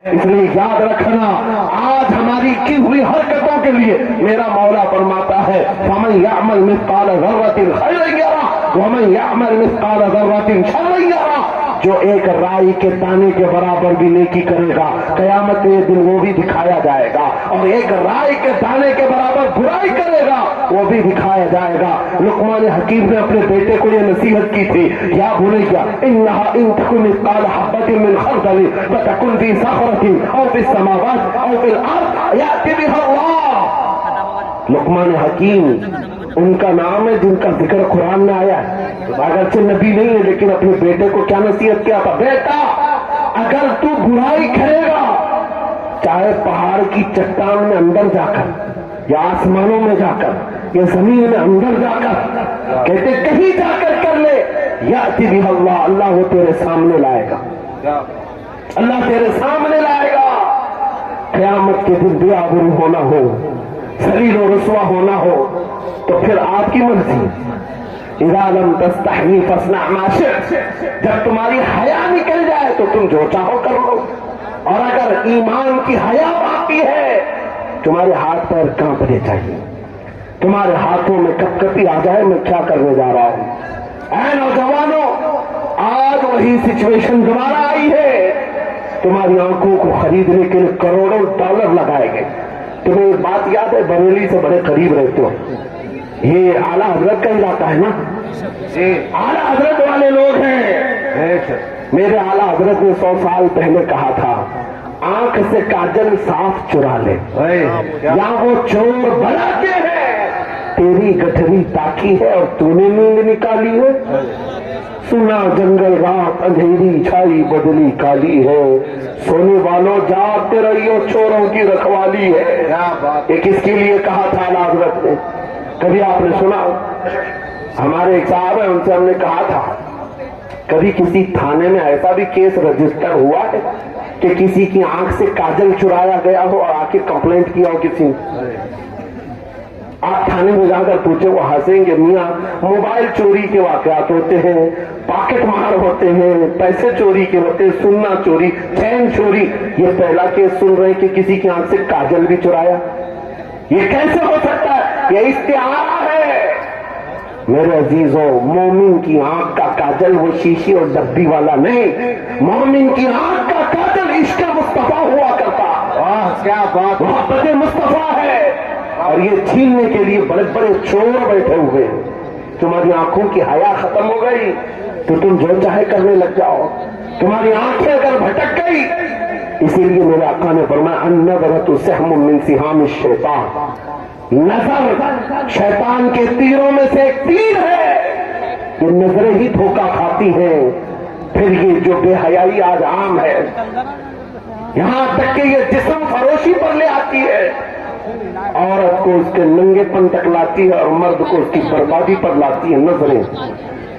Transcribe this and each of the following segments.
اس لیے یاد رکھنا آج ہماری کی ہوئی حرکتوں کے لیے میرا مولا فرماتا ہے فَمَن يَعْمَلْ مِثْقَالَ ذَرَّةٍ خَيْرًا يَرَهُ وَمَن يَعْمَلْ مِثْقَالَ ذَرَّةٍ شَرًّا يَرَهُ۔ جو ایک رائی کے دانے کے برابر بھی نیکی کرے گا قیامت کے دن وہ بھی دکھایا جائے گا، اور ایک رائی کے دانے کے برابر برائی کرے گا وہ بھی دکھایا جائے گا۔ لقمان حکیم نے اپنے بیٹے کو یہ نصیحت کی تھی، یا بنیا انها ان تكن مثقال حبة من خردل فتكن في صخرة او في السماوات او في الارض يأتي بها الله۔ لقمان حکیم ان کا نام ہے جن کا ذکر قرآن میں آیا ہے، اگرچہ نبی نہیں ہے لیکن اپنے بیٹے کو کیا نصیحت کیا تھا، بیٹا اگر تو برائی کرے گا چاہے پہاڑ کی چٹان میں اندر جا کر یا آسمانوں میں جا کر یا زمین میں اندر جا کر، کہتے کہیں جا کر کر لے، یأتی بہ اللہ، اللہ وہ تیرے سامنے لائے گا، اللہ تیرے سامنے لائے گا۔ قیامت کے دن بے آبرو ہونا ہو، ذلیل و رسوا ہونا ہو تو پھر آپ کی مرضی، اذا لم تستحی فاصنع ما شئت، جب تمہاری حیا نکل جائے تو تم جو چاہو کر لو، اور اگر ایمان کی حیا باقی ہے تمہارے ہاتھ پیر کانپنے چاہیے، تمہارے ہاتھوں میں کپکپی آ جائے میں کیا کرنے جا رہا ہوں۔ اے نوجوانوں، آج وہی سچویشن دوبارہ آئی ہے، تمہاری آنکھوں کو خریدنے کے لیے کروڑوں ڈالر لگائے گئے۔ تمہیں ایک بات یاد ہے، بریلی سے بڑے قریب رہتے ہو، یہ اعلیٰ حضرت کا علاقہ ہے نا، اعلیٰ حضرت والے لوگ ہیں۔ میرے اعلیٰ حضرت نے 100 سال پہلے کہا تھا آنکھ سے کاجل صاف چرا لے یا وہ چور بناتے ہیں، تیری گٹھری تاکی ہے اور تو نے نیند نکالی ہے، سنا جنگل رات اندھیری چھائی بدلی کالی ہے، سونے والوں جاگتے رہیو چوروں کی رکھوالی ہے۔ یہ کس کے لیے کہا تھا اعلیٰ حضرت نے؟ کبھی آپ نے سنا؟ ہمارے ایک صاحب ہیں، ان سے ہم نے کہا تھا کبھی کسی تھانے میں ایسا بھی کیس رجسٹر ہوا ہے کہ کسی کی آنکھ سے کاجل چرایا گیا ہو اور آ کے کمپلینٹ کیا ہو کسی نے؟ آپ تھانے میں جا کر پوچھے وہ ہنسیں گے، میاں موبائل چوری کے واقعات ہوتے ہیں، پاکٹ مار ہوتے ہیں، پیسے چوری کے ہوتے ہیں، سننا چوری، چین چوری، یہ پہلا کیس سن رہے کہ کسی کی آنکھ سے کاجل بھی چرایا، یہ کیسے ہو سکتا ہے؟ یہ استعارہ ہے۔ میرے عزیزوں، مومن کی آنکھ کا کاجل وہ شیشی اور ڈبی والا نہیں، مومن کی آنکھ کا کاجل عشق مصطفیٰ ہوا کرتا۔ واہ کیا بات، محبت مصطفیٰ ہے، اور یہ چھیننے کے لیے بڑے بڑے چور بیٹھے ہوئے ہیں۔ تمہاری آنکھوں کی حیا ختم ہو گئی تو تم جو چاہے کرنے لگ جاؤ، تمہاری آنکھیں اگر بھٹک گئی، اسی لیے میرے آقا نے فرمایا النظرۃ سہم من سہام الشیطان، نظر شیطان کے تیروں میں سے ایک تیر ہے، یہ نظریں ہی دھوکہ کھاتی ہیں۔ پھر یہ جو بے حیائی آج عام ہے، یہاں تک کہ یہ جسم فروشی پر لے آتی ہے، عورت کو اس کے ننگے پن تک لاتی ہے اور مرد کو اس کی بربادی پر لاتی ہے نظریں۔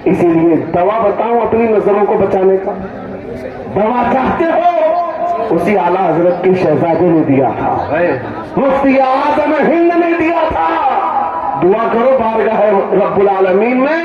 اسی لیے دوا بتاؤں اپنی نظروں کو بچانے کا؟ دوا چاہتے ہو؟ اسی اعلیٰ حضرت کے شہزادے نے دیا تھا، مفتی اعظم ہند نے دیا تھا۔ دعا کرو بارگاہ رب العالمین میں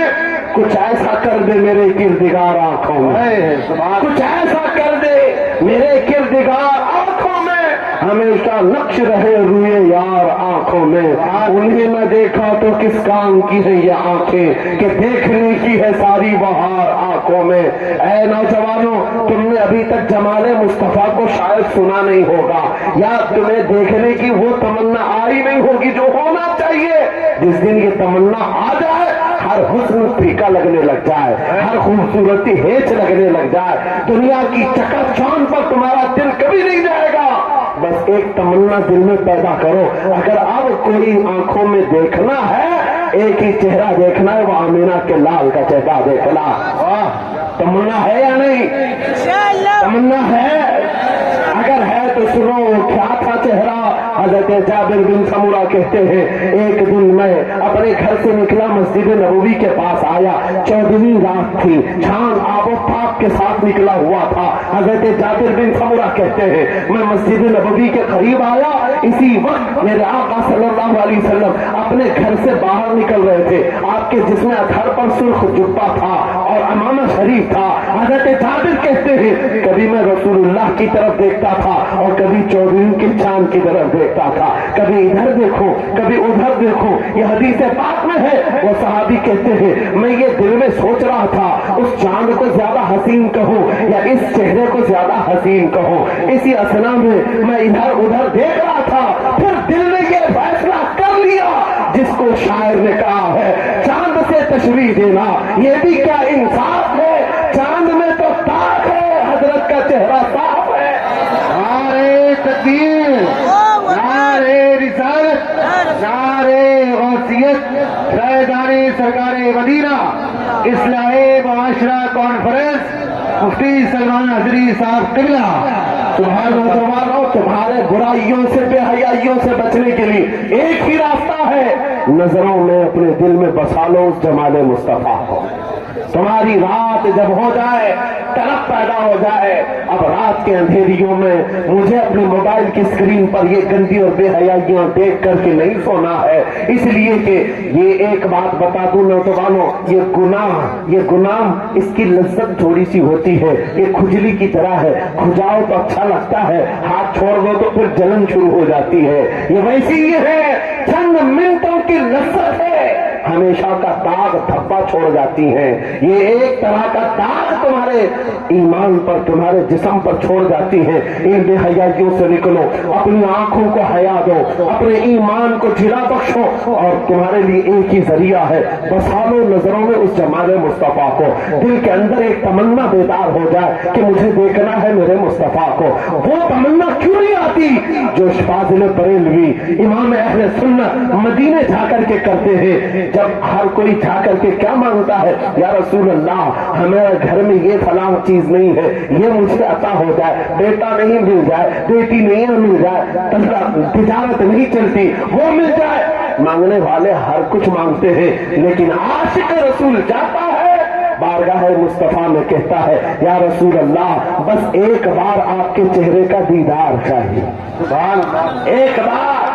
کچھ ایسا کر دے میرے کردگار آنکھوں میں، کچھ ایسا کر دے میرے کردگار آنکھوں میں، ہمیشہ نقش رہے روئے یار آنکھوں میں، انہیں نہ دیکھا تو کس کام کی ہے یہ آنکھیں کہ دیکھنے کی ہے ساری بہار آنکھوں میں۔ اے نوجوانوں، تم نے ابھی تک جمال مصطفیٰ کو شاید سنا نہیں ہوگا، یا تمہیں دیکھنے کی وہ تمنا آئی نہیں ہوگی جو ہونا چاہیے۔ جس دن یہ تمنا آ جائے، ہر حسن پھیکا لگنے لگ جائے، ہر خوبصورتی ہیچ لگنے لگ جائے، دنیا کی چکا چوند پر تمہارا دل کبھی نہیں جائے گا۔ بس ایک تمنا دل میں پیدا کرو، اگر اب کوئی آنکھوں میں دیکھنا ہے، ایک ہی چہرہ دیکھنا ہے، وہ آمینہ کے لال کا چہرہ دیکھنا۔ تمنا ہے یا نہیں؟ تمنا ہے؟ اگر ہے تو سنو کیا تھا چہرہ۔ حضرت جابر بن سمورہ کہتے ہیں ایک دن میں اپنے گھر سے نکلا، مسجد نبوی کے پاس آیا، 14ویں رات تھی، چاند آب و تاب کے ساتھ نکلا ہوا تھا۔ حضرت جابر بن سمورہ کہتے ہیں میں مسجد نبوی کے قریب آیا، اسی وقت میرے آقا صلی اللہ علیہ وسلم اپنے گھر سے باہر نکل رہے تھے، آپ کے جسم اطہر پر سرخ جبہ تھا اور امامہ شریف تھا. حضرت جابر کہتے ہیں کبھی میں رسول اللہ کی طرف دیکھتا تھا اور کبھی چودھریوں کے چاند کی طرف دیکھتا تھا, کبھی ادھر دیکھو کبھی ادھر دیکھو. یہ حدیث پاک میں ہے. وہ صحابی کہتے ہیں میں یہ دل میں سوچ رہا تھا اس چاند کو زیادہ حسین کہوں یا اس چہرے کو زیادہ حسین کہوں. اسی اثنا میں ادھر ادھر دیکھ رہا تھا, پھر دل نے یہ فیصلہ کر لیا جس کو شاعر نے کہا ہے چاند سے تشبیہ دینا یہ بھی کیا انصاف ہے. چاند میں تو تاک ہے, حضرت کا چہرہ صاف ہے. نعرے تکبیر, نعرے رسالت, نعرے غوثیت. سیدانی سرکار مدینہ اصلاح معاشرہ کانفرنس مفتی سلمان حضری صاحب قبلہ سبحان اللہ. تمہارے برائیوں سے بے حیائیوں سے بچنے کے لیے ایک ہی راستہ ہے, نظروں میں اپنے دل میں بسا لو اس جمال مصطفیٰ کو. تمہاری رات جب ہو جائے, طلب پیدا ہو جائے, اب رات کے اندھیریوں میں مجھے اپنے موبائل کی اسکرین پر یہ گندی اور بے حیائیاں دیکھ کر کے نہیں سونا ہے, اس لیے کہ یہ ایک بات بتا دوں نوجوانوں, یہ گناہ اس کی لذت تھوڑی سی ہوتی ہے, یہ کھجلی کی طرح ہے. کھجاؤ تو اچھا لگتا ہے, ہاتھ چھوڑ دو تو پھر جلن شروع ہو جاتی ہے. یہ ویسی یہ ہے, چند منٹوں کی لذت ہے, ہمیشہ کا داغ دھبا چھوڑ جاتی ہیں. یہ ایک طرح کا داغ تمہارے ایمان پر تمہارے جسم پر چھوڑ جاتی ہیں. ان بے حیائیوں سے نکلو, اپنی آنکھوں کو حیا دو, اپنے ایمان کو جلا بخشو, اور تمہارے لیے ایک ہی ذریعہ ہے, بسا لو نظروں میں اس جمال مصطفیٰ کو. دل کے اندر ایک تمنا بیدار ہو جائے کہ مجھے دیکھنا ہے میرے مصطفیٰ کو. وہ تمنا کیوں نہیں آتی جو فاضل بریلوی امام اہل سنت مدینے جا کر کے کرتے ہیں؟ جب ہر کوئی جا کر کے کیا مانگتا ہے, یا رسول اللہ ہمارے گھر میں یہ فلاں چیز نہیں ہے, یہ مجھے عطا ہو جائے, بیٹا نہیں مل جائے, بیٹی نہیں مل جائے, تجارت نہیں چلتی, وہ مل جائے. مانگنے والے ہر کچھ مانگتے ہیں, لیکن عاشق رسول جاتا ہے بارگاہ مصطفیٰ میں کہتا ہے یا رسول اللہ بس ایک بار آپ کے چہرے کا دیدار چاہیے, ایک بار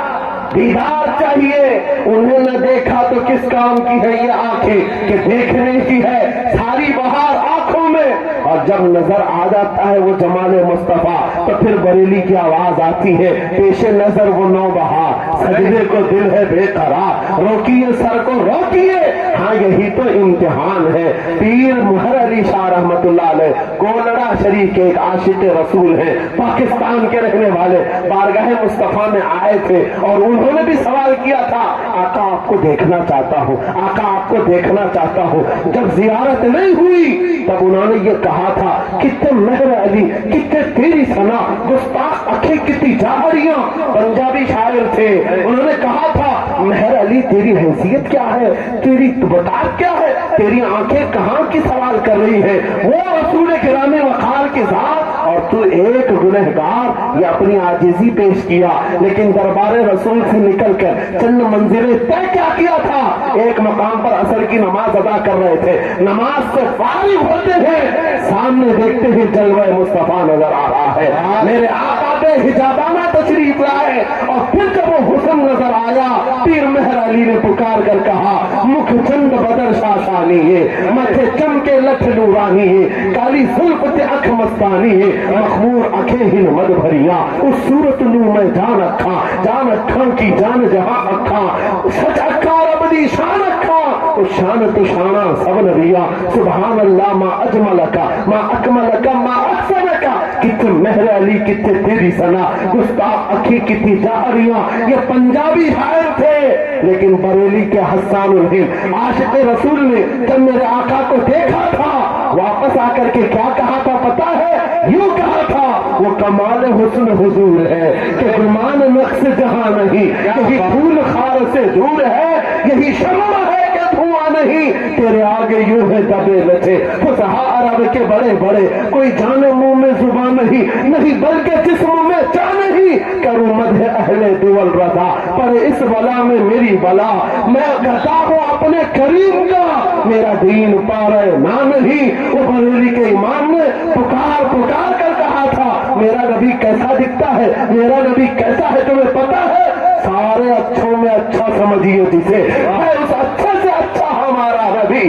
دیدار چاہیے. انہیں نہ دیکھا تو کس کام کی ہے یہ آنکھیں کہ دیکھنے کی ہے ساری بہار آنکھوں میں, اور جب نظر آ جاتا ہے وہ جمال مصطفیٰ تو پھر بریلی کی آواز آتی ہے پیش نظر وہ نو بہار, سجدے کو دل ہے بے قرار, روکیے سر کو روکیے, ہاں یہی تو امتحان ہے. پیر مہر علی شاہ رحمت اللہ علیہ کولڑا شریف کے ایک عاشق رسول ہیں, پاکستان کے رہنے والے, بارگاہ مصطفیٰ میں آئے تھے اور انہوں نے بھی سوال کیا تھا آقا آپ کو دیکھنا چاہتا ہوں, آقا آپ کو دیکھنا چاہتا ہوں. جب زیارت نہیں ہوئی تب انہوں نے یہ کہا تھا کتنے مہر علی کتنے تیری ثنا, گستاخ اکھیں کتنی جاہریاں. پنجابی شاعر تھے, انہوں نے کہا تھا مہر علی تیری حیثیت کیا ہے, تیری بطاقت کیا ہے, تیری آنکھیں کہاں کی سوال کر رہی ہے, وہ رسول گرامی وقار کی ذات, اور تو ایک گنہگار. یہ اپنی عاجزی پیش کیا, لیکن دربار رسول سے نکل کر چند منزلیں طے کیا تھا. ایک مقام پر عصر کی نماز ادا کر رہے تھے, نماز سے فارغ ہوتے ہیں سامنے دیکھتے ہی جلوہ مصطفیٰ نظر آ رہا ہے. میرے آقا بے حجابانہ تشریف لائے, اور پھر جب وہ حسن نظر آیا پیر مہر علی نے پکار کر کہا مکھ چند بدر شاشانی ہے, متھے چم کے لٹھ نورانی ہے, کالی زلف تے اکھ مستانی ہے, مخمور اکھیں ہن مد بھریاں, اس صورت نو میں جان اکھاں کی جان جہاں اکھاں, سچ اکھاں رب دی شان اکھاں, اس شان تو شانہ سب نبیاں. سبحان اللہ ما اجملکا ما اکملکا ما احسنکا, کتنے مہر علی کتنے تیری ثنا, گستاخ اکھی کتنی جاہریاں. یہ پنجابی شاعر تھے, لیکن بریلی کے حسان الہند عاشق رسول نے جب میرے آقا کو دیکھا تھا واپس آ کر کے کیا کہا تھا پتا ہے, یوں کہا تھا وہ کمال حسن حضور ہے کہ گمان نقص جہاں نہیں, یہی پھول خار سے دور ہے, یہی شمع ہے کہ دھواں نہیں, تیرے آگے یوں ہے دبے لچے فصحا عرب کے بڑے بڑے, کوئی جانے منہ میں زبان نہیں بلکہ جسم میں جان نہیں, کروں مدح اہل دول رضا پر اس بلا میں میری بلا, میں گھٹا ہوں اپنے کریم کا, میرا دین پارے نہ نہیں. وہ بریلی کے امام نے پکار کر کہا تھا میرا نبی کیسا دکھتا ہے, میرا نبی کیسا ہے تمہیں پتا ہے, سارے اچھوں میں اچھا سمجھیے جسے, اس اچھے سے اچھا ہمارا نبی.